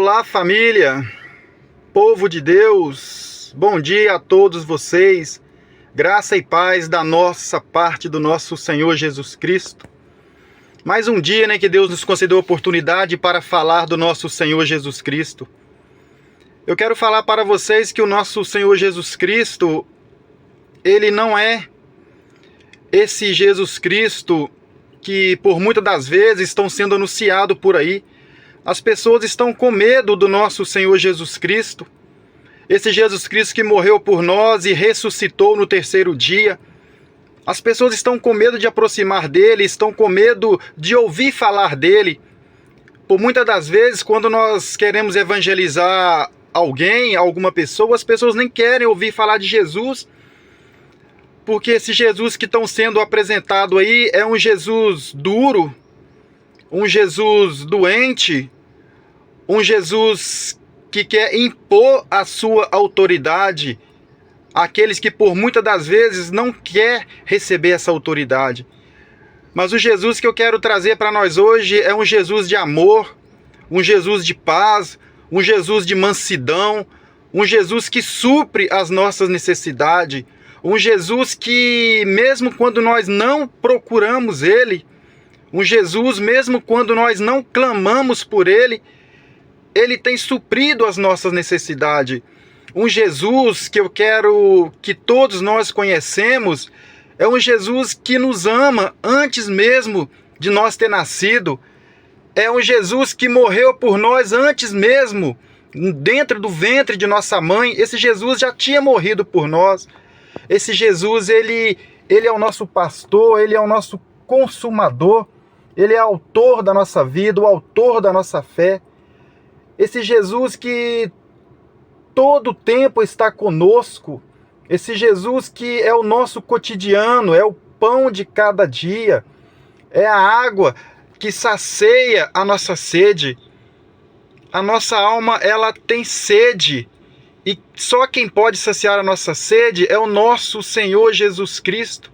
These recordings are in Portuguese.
Olá, família, povo de Deus, bom dia a todos vocês, graça e paz da nossa parte do nosso Senhor Jesus Cristo. Mais um dia, que Deus nos concedeu a oportunidade para falar do nosso Senhor Jesus Cristo. Eu quero falar para vocês que o nosso Senhor Jesus Cristo, Ele não é esse Jesus Cristo que por muitas das vezes estão sendo anunciado por aí. As pessoas estão com medo do nosso Senhor Jesus Cristo, esse Jesus Cristo que morreu por nós e ressuscitou no terceiro dia. As pessoas estão com medo de aproximar dele, estão com medo de ouvir falar dele. Por muitas das vezes, quando nós queremos evangelizar alguém, alguma pessoa, as pessoas nem querem ouvir falar de Jesus, porque esse Jesus que estão sendo apresentado aí é um Jesus duro, um Jesus doente, um Jesus que quer impor a sua autoridade àqueles que por muitas das vezes não quer receber essa autoridade. Mas o Jesus que eu quero trazer para nós hoje é um Jesus de amor, um Jesus de paz, um Jesus de mansidão, um Jesus que supre as nossas necessidades, um Jesus que mesmo quando nós não procuramos Ele, um Jesus, mesmo quando nós não clamamos por Ele, Ele tem suprido as nossas necessidades. Um Jesus que eu quero que todos nós conhecemos, é um Jesus que nos ama antes mesmo de nós ter nascido. É um Jesus que morreu por nós antes mesmo, dentro do ventre de nossa mãe. Esse Jesus já tinha morrido por nós. Esse Jesus, ele é o nosso pastor, Ele é o nosso consumador. Ele é autor da nossa vida, o autor da nossa fé. Esse Jesus que todo o tempo está conosco. Esse Jesus que é o nosso cotidiano, é o pão de cada dia. É a água que sacia a nossa sede. A nossa alma, ela tem sede. E só quem pode saciar a nossa sede é o nosso Senhor Jesus Cristo.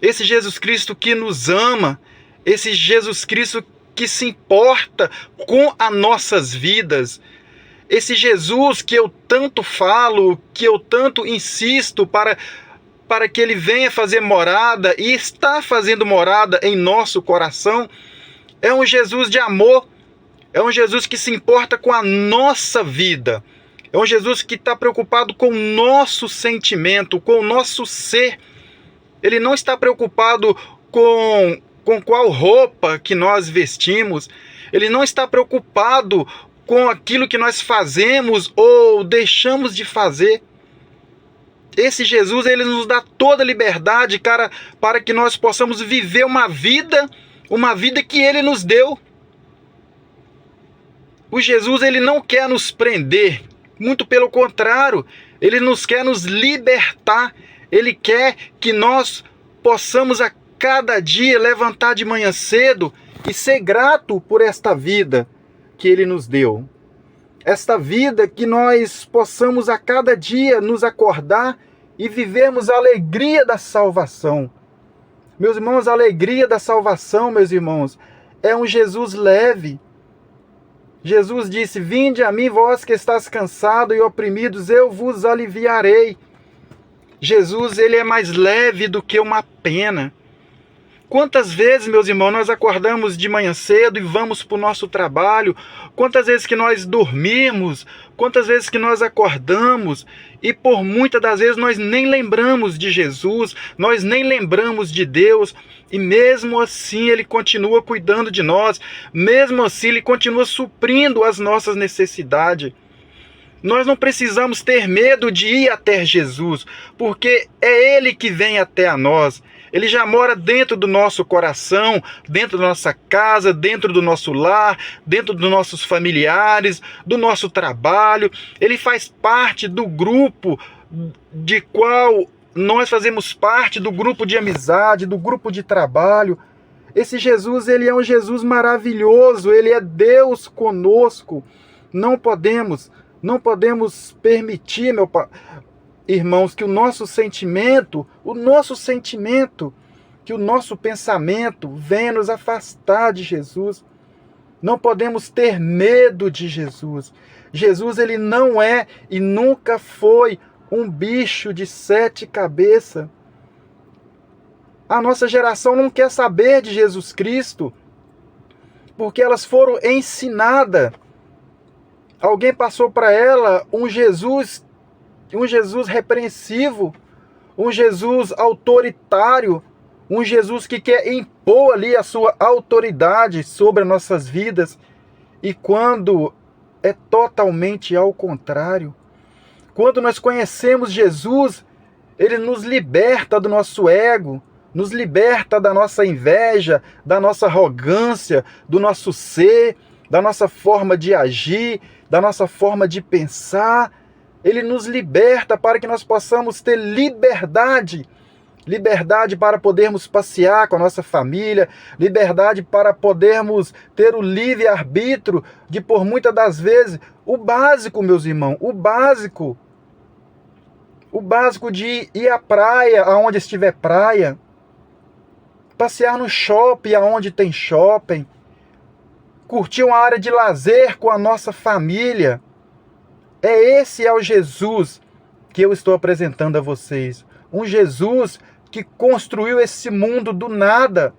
Esse Jesus Cristo que nos ama, esse Jesus Cristo que se importa com as nossas vidas. Esse Jesus que eu tanto falo, que eu tanto insisto para que Ele venha fazer morada e está fazendo morada em nosso coração, é um Jesus de amor, é um Jesus que se importa com a nossa vida, é um Jesus que está preocupado com o nosso sentimento, com o nosso ser. Ele não está preocupado com qual roupa que nós vestimos. Ele não está preocupado com aquilo que nós fazemos ou deixamos de fazer. Esse Jesus, ele nos dá toda a liberdade, cara, para que nós possamos viver uma vida que ele nos deu. O Jesus, ele não quer nos prender, muito pelo contrário, ele quer nos libertar. Ele quer que nós possamos a cada dia levantar de manhã cedo e ser grato por esta vida que Ele nos deu. Esta vida que nós possamos a cada dia nos acordar e vivermos a alegria da salvação. Meus irmãos, a alegria da salvação, meus irmãos, é um Jesus leve. Jesus disse: "Vinde a mim, vós que estáis cansados e oprimidos, eu vos aliviarei." Jesus, ele é mais leve do que uma pena. Quantas vezes, meus irmãos, nós acordamos de manhã cedo e vamos para o nosso trabalho? Quantas vezes que nós dormimos? Quantas vezes que nós acordamos? E por muitas das vezes nós nem lembramos de Jesus, nós nem lembramos de Deus. E mesmo assim Ele continua cuidando de nós. Mesmo assim Ele continua suprindo as nossas necessidades. Nós não precisamos ter medo de ir até Jesus, porque é Ele que vem até a nós. Ele já mora dentro do nosso coração, dentro da nossa casa, dentro do nosso lar, dentro dos nossos familiares, do nosso trabalho. Ele faz parte do grupo de qual nós fazemos parte, do grupo de amizade, do grupo de trabalho. Esse Jesus, ele é um Jesus maravilhoso, ele é Deus conosco. Não podemos permitir, irmãos, que o nosso sentimento, que o nosso pensamento venha nos afastar de Jesus. Não podemos ter medo de Jesus. Jesus, ele não é e nunca foi um bicho de 7 cabeças. A nossa geração não quer saber de Jesus Cristo, porque elas foram ensinadas. Alguém passou para ela um Jesus repreensivo, um Jesus autoritário, um Jesus que quer impor ali a sua autoridade sobre as nossas vidas. E quando é totalmente ao contrário, quando nós conhecemos Jesus, ele nos liberta do nosso ego, nos liberta da nossa inveja, da nossa arrogância, do nosso ser, da nossa forma de agir, da nossa forma de pensar. Ele nos liberta para que nós possamos ter liberdade. Liberdade para podermos passear com a nossa família, liberdade para podermos ter o livre-arbítrio de, por muitas das vezes, o básico, meus irmãos, o básico de ir à praia, aonde estiver praia, passear no shopping, aonde tem shopping, curtir uma área de lazer com a nossa família. Esse é o Jesus que eu estou apresentando a vocês. Um Jesus que construiu esse mundo do nada.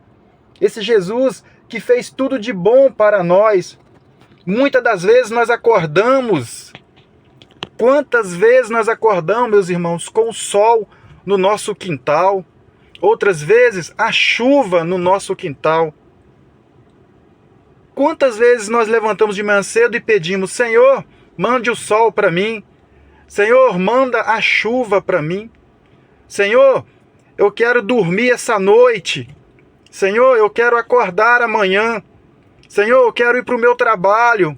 Esse Jesus que fez tudo de bom para nós. Muitas das vezes nós acordamos. Quantas vezes nós acordamos, meus irmãos, com o sol no nosso quintal? Outras vezes a chuva no nosso quintal. Quantas vezes nós levantamos de manhã cedo e pedimos: Senhor, mande o sol para mim. Senhor, manda a chuva para mim. Senhor, eu quero dormir essa noite. Senhor, eu quero acordar amanhã. Senhor, eu quero ir para o meu trabalho.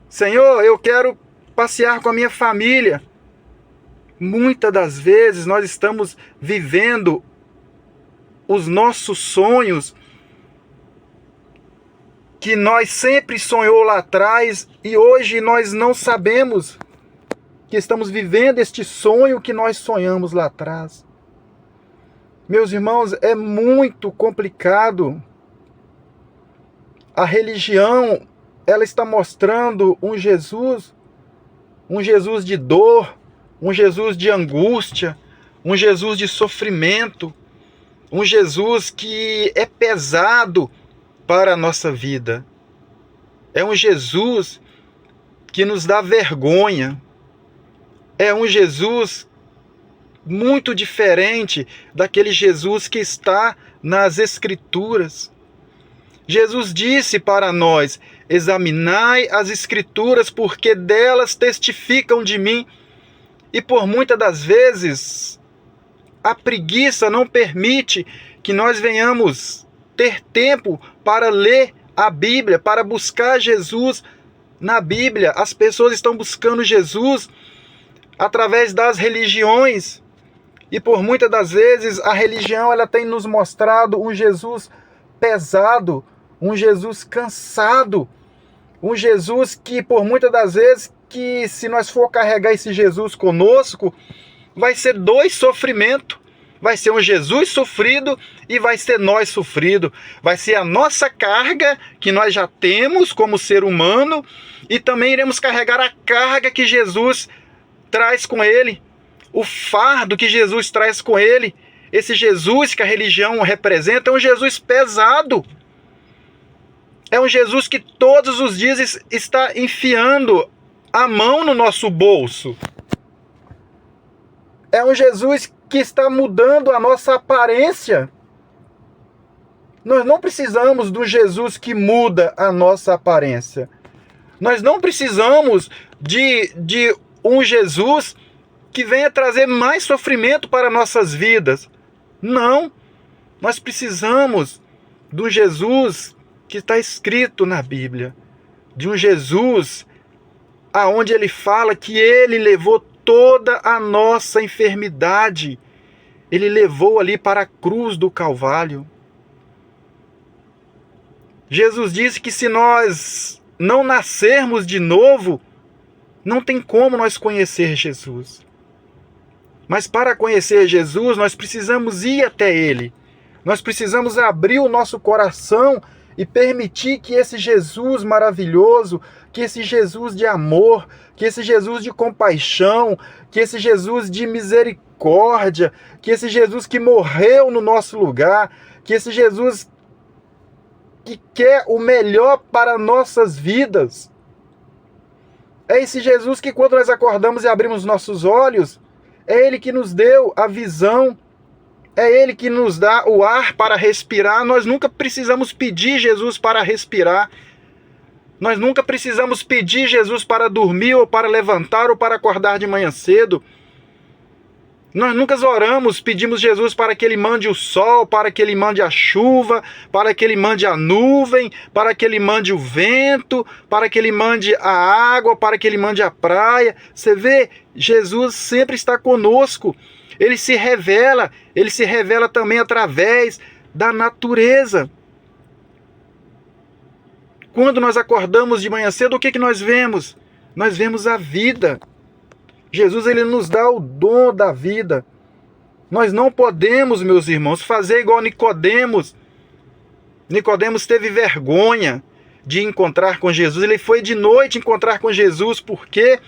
Senhor, eu quero passear com a minha família. Muitas das vezes nós estamos vivendo os nossos sonhos que nós sempre sonhou lá atrás e hoje nós não sabemos que estamos vivendo este sonho que nós sonhamos lá atrás. Meus irmãos, é muito complicado. A religião, ela está mostrando um Jesus de dor, um Jesus de angústia, um Jesus de sofrimento, um Jesus que é pesado para a nossa vida. É um Jesus que nos dá vergonha. É um Jesus muito diferente daquele Jesus que está nas Escrituras. Jesus disse para nós: examinai as Escrituras, porque delas testificam de mim. E por muitas das vezes, a preguiça não permite que nós venhamos ter tempo para ler a Bíblia, para buscar Jesus na Bíblia. As pessoas estão buscando Jesus através das religiões. E por muitas das vezes a religião ela tem nos mostrado um Jesus pesado, um Jesus cansado, um Jesus que por muitas das vezes, que se nós for carregar esse Jesus conosco, vai ser 2 sofrimentos. Vai ser um Jesus sofrido e vai ser nós sofrido. Vai ser a nossa carga que nós já temos como ser humano e também iremos carregar a carga que Jesus traz com ele. O fardo que Jesus traz com ele. Esse Jesus que a religião representa é um Jesus pesado. É um Jesus que todos os dias está enfiando a mão no nosso bolso. É um Jesus que está mudando a nossa aparência. Nós não precisamos do Jesus que muda a nossa aparência. Nós não precisamos de um Jesus que venha trazer mais sofrimento para nossas vidas. Não. Nós precisamos do Jesus que está escrito na Bíblia. De um Jesus aonde ele fala que ele levou toda a nossa enfermidade. Ele levou ali para a cruz do Calvário. Jesus disse que se nós não nascermos de novo, não tem como nós conhecer Jesus. Mas para conhecer Jesus, nós precisamos ir até Ele. Nós precisamos abrir o nosso coração e permitir que esse Jesus maravilhoso, que esse Jesus de amor, que esse Jesus de compaixão, que esse Jesus de misericórdia, que esse Jesus que morreu no nosso lugar, que esse Jesus que quer o melhor para nossas vidas. É esse Jesus que quando nós acordamos e abrimos nossos olhos, é Ele que nos deu a visão, é Ele que nos dá o ar para respirar. Nós nunca precisamos pedir Jesus para respirar. Nós nunca precisamos pedir Jesus para dormir, ou para levantar, ou para acordar de manhã cedo. Nós nunca oramos, pedimos Jesus para que Ele mande o sol, para que Ele mande a chuva, para que Ele mande a nuvem, para que Ele mande o vento, para que Ele mande a água, para que Ele mande a praia. Você vê, Jesus sempre está conosco. Ele se revela também através da natureza. Quando nós acordamos de manhã cedo, o que nós vemos? Nós vemos a vida. Jesus, Ele nos dá o dom da vida. Nós não podemos, meus irmãos, fazer igual Nicodemos. Nicodemos teve vergonha de encontrar com Jesus. Ele foi de noite encontrar com Jesus. Por quê?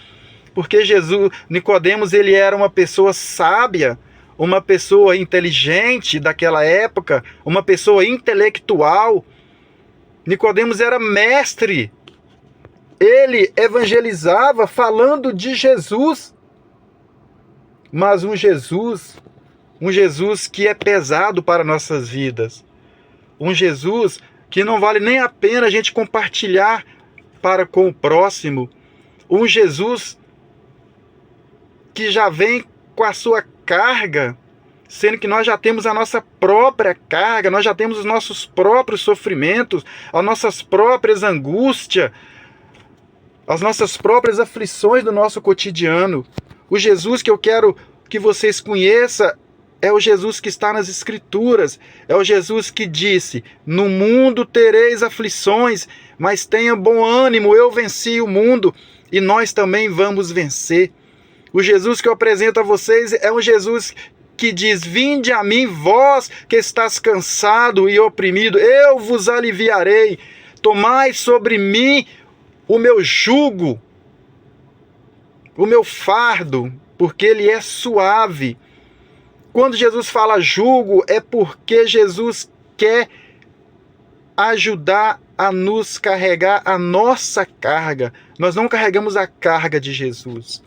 Porque Nicodemos, ele era uma pessoa sábia, uma pessoa inteligente daquela época, uma pessoa intelectual. Nicodemos era mestre. Ele evangelizava falando de Jesus. Mas um Jesus que é pesado para nossas vidas. Um Jesus que não vale nem a pena a gente compartilhar para com o próximo. Um Jesus que já vem com a sua carga, sendo que nós já temos a nossa própria carga, nós já temos os nossos próprios sofrimentos, as nossas próprias angústias, as nossas próprias aflições do nosso cotidiano. O Jesus que eu quero que vocês conheçam é o Jesus que está nas Escrituras, é o Jesus que disse: no mundo tereis aflições, mas tenham bom ânimo, eu venci o mundo e nós também vamos vencer. O Jesus que eu apresento a vocês é um Jesus que diz: vinde a mim, vós que estás cansado e oprimido, eu vos aliviarei. Tomai sobre mim o meu jugo, o meu fardo, porque ele é suave. Quando Jesus fala jugo, é porque Jesus quer ajudar a nos carregar a nossa carga. Nós não carregamos a carga de Jesus.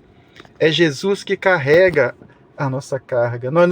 É Jesus que carrega a nossa carga. Nós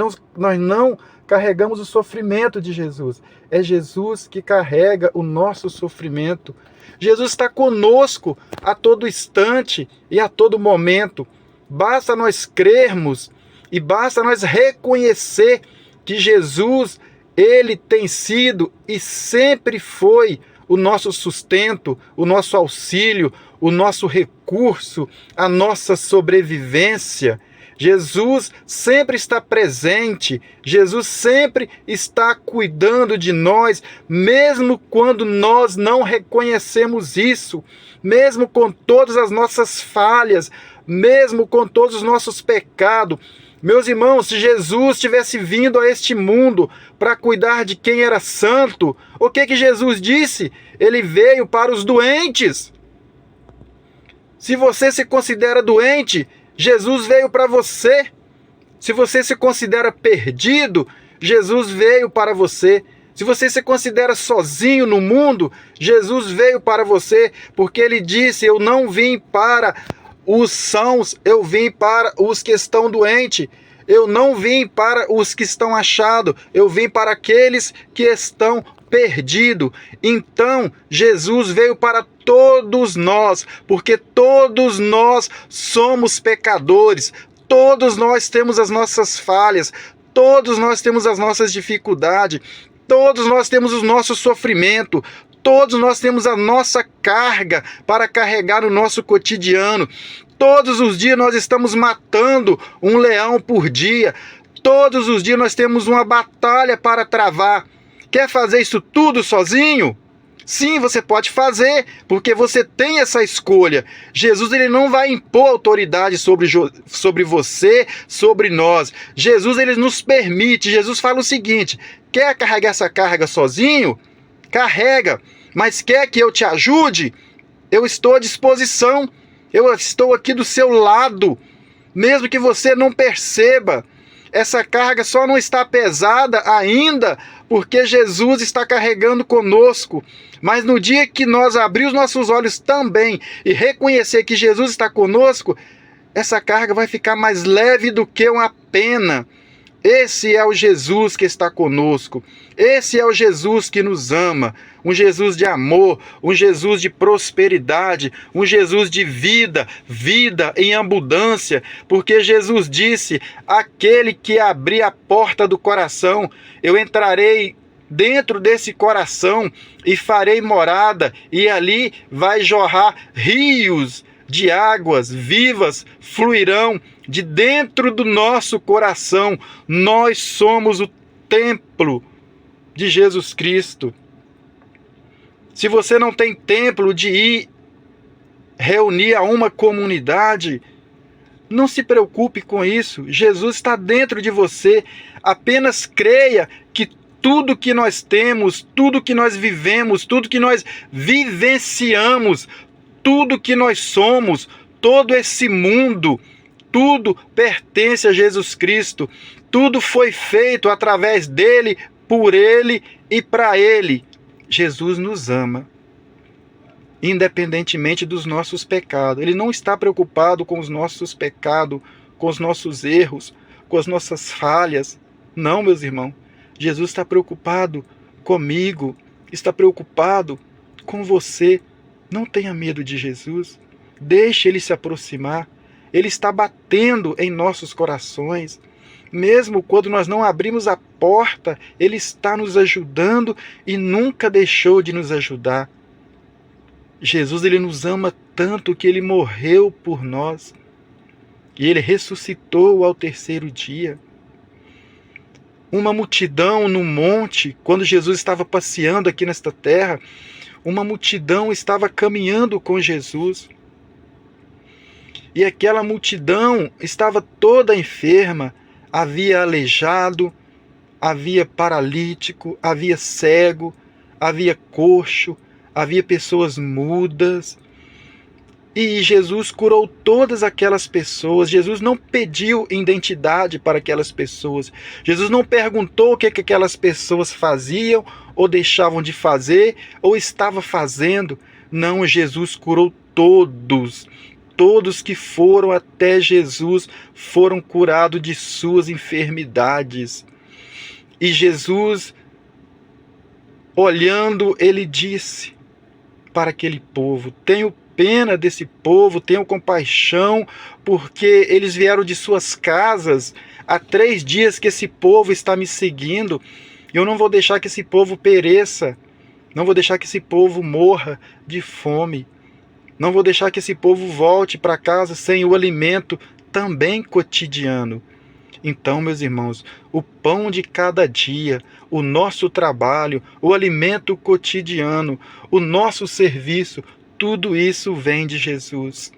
não carregamos o sofrimento de Jesus. É Jesus que carrega o nosso sofrimento. Jesus está conosco a todo instante e a todo momento. Basta nós crermos e basta nós reconhecer que Jesus, Ele tem sido e sempre foi o nosso sustento, o nosso auxílio, o nosso recurso, a nossa sobrevivência. Jesus sempre está presente, Jesus sempre está cuidando de nós, mesmo quando nós não reconhecemos isso, mesmo com todas as nossas falhas, mesmo com todos os nossos pecados. Meus irmãos, se Jesus tivesse vindo a este mundo para cuidar de quem era santo, o que Jesus disse? Ele veio para os doentes. Se você se considera doente, Jesus veio para você. Se você se considera perdido, Jesus veio para você. Se você se considera sozinho no mundo, Jesus veio para você, porque Ele disse: eu não vim para os sãos, eu vim para os que estão doentes. Eu não vim para os que estão achados, eu vim para aqueles que estão perdidos. Então, Jesus veio para todos nós, porque todos nós somos pecadores, todos nós temos as nossas falhas, todos nós temos as nossas dificuldades, todos nós temos o nosso sofrimento, todos nós temos a nossa carga para carregar no nosso cotidiano. Todos os dias nós estamos matando um leão por dia. Todos os dias nós temos uma batalha para travar. Quer fazer isso tudo sozinho? Sim, você pode fazer, porque você tem essa escolha. Jesus, ele não vai impor autoridade sobre você, sobre nós. Jesus, ele nos permite. Jesus fala o seguinte: quer carregar essa carga sozinho? carrega, mas quer que eu te ajude? Eu estou à disposição, eu estou aqui do seu lado, mesmo que você não perceba. Essa carga só não está pesada ainda porque Jesus está carregando conosco. Mas no dia que nós abrir os nossos olhos também e reconhecer que Jesus está conosco, essa carga vai ficar mais leve do que uma pena. Esse é o Jesus que está conosco. Esse é o Jesus que nos ama. Um Jesus de amor, um Jesus de prosperidade, um Jesus de vida, vida em abundância. Porque Jesus disse: aquele que abrir a porta do coração, eu entrarei dentro desse coração e farei morada, e ali vai jorrar rios de águas vivas, fluirão de dentro do nosso coração. Nós somos o templo de Jesus Cristo. Se você não tem templo de ir reunir a uma comunidade, não se preocupe com isso. Jesus está dentro de você. Apenas creia que tudo que nós temos, tudo que nós vivemos, tudo que nós vivenciamos, tudo que nós somos, todo esse mundo, tudo pertence a Jesus Cristo. Tudo foi feito através dele, por ele e para ele. Jesus nos ama, independentemente dos nossos pecados. Ele não está preocupado com os nossos pecados, com os nossos erros, com as nossas falhas. Não, meus irmãos. Jesus está preocupado comigo, está preocupado com você. Não tenha medo de Jesus. Deixe ele se aproximar. Ele está batendo em nossos corações. Mesmo quando nós não abrimos a porta, ele está nos ajudando e nunca deixou de nos ajudar. Jesus, ele nos ama tanto que ele morreu por nós. E ele ressuscitou ao terceiro dia. Uma multidão no monte, quando Jesus estava passeando aqui nesta terra, uma multidão estava caminhando com Jesus. E aquela multidão estava toda enferma. Havia aleijado, havia paralítico, havia cego, havia coxo, havia pessoas mudas. E Jesus curou todas aquelas pessoas. Jesus não pediu identidade para aquelas pessoas. Jesus não perguntou o que aquelas pessoas faziam, ou deixavam de fazer, ou estava fazendo. Não, Jesus curou todos. Todos que foram até Jesus foram curados de suas enfermidades. E Jesus, olhando, ele disse para aquele povo: tenho pena desse povo, tenho compaixão, porque eles vieram de suas casas. Há 3 dias que esse povo está me seguindo. Eu não vou deixar que esse povo pereça. Não vou deixar que esse povo morra de fome. Não vou deixar que esse povo volte para casa sem o alimento também cotidiano. Então, meus irmãos, o pão de cada dia, o nosso trabalho, o alimento cotidiano, o nosso serviço, tudo isso vem de Jesus.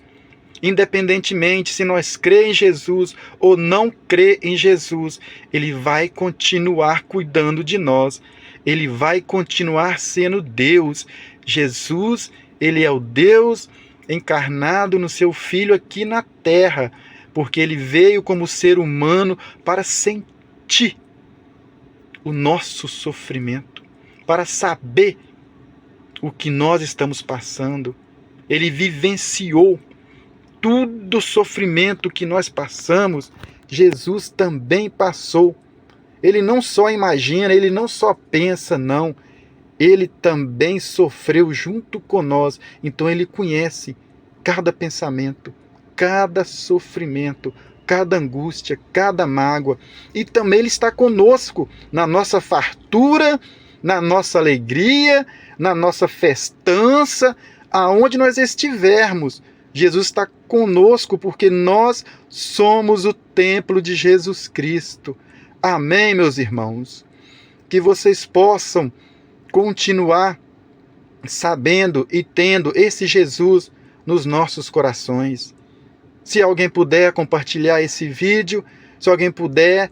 Independentemente se nós crê em Jesus ou não crê em Jesus, ele vai continuar cuidando de nós. Ele vai continuar sendo Deus. Jesus, ele é o Deus encarnado no seu Filho aqui na terra, porque ele veio como ser humano para sentir o nosso sofrimento, para saber o que nós estamos passando. Ele vivenciou todo o sofrimento que nós passamos. Jesus também passou. Ele não só imagina, ele não só pensa, não. Ele também sofreu junto com nós. Então ele conhece cada pensamento, cada sofrimento, cada angústia, cada mágoa. E também ele está conosco na nossa fartura, na nossa alegria, na nossa festança, aonde nós estivermos. Jesus está conosco porque nós somos o templo de Jesus Cristo. Amém, meus irmãos? Que vocês possam continuar sabendo e tendo esse Jesus nos nossos corações. Se alguém puder compartilhar esse vídeo, se alguém puder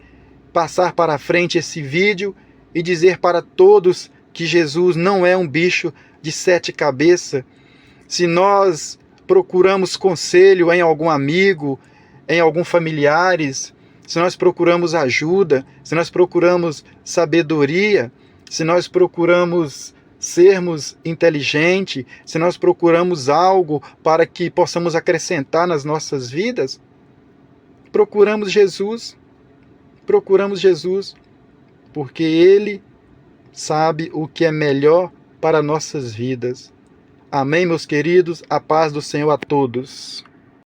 passar para frente esse vídeo e dizer para todos que Jesus não é um bicho de 7 cabeças, se nós procuramos conselho em algum amigo, em algum familiares, se nós procuramos ajuda, se nós procuramos sabedoria, se nós procuramos sermos inteligentes, se nós procuramos algo para que possamos acrescentar nas nossas vidas, procuramos Jesus, porque Ele sabe o que é melhor para nossas vidas. Amém, meus queridos? A paz do Senhor a todos.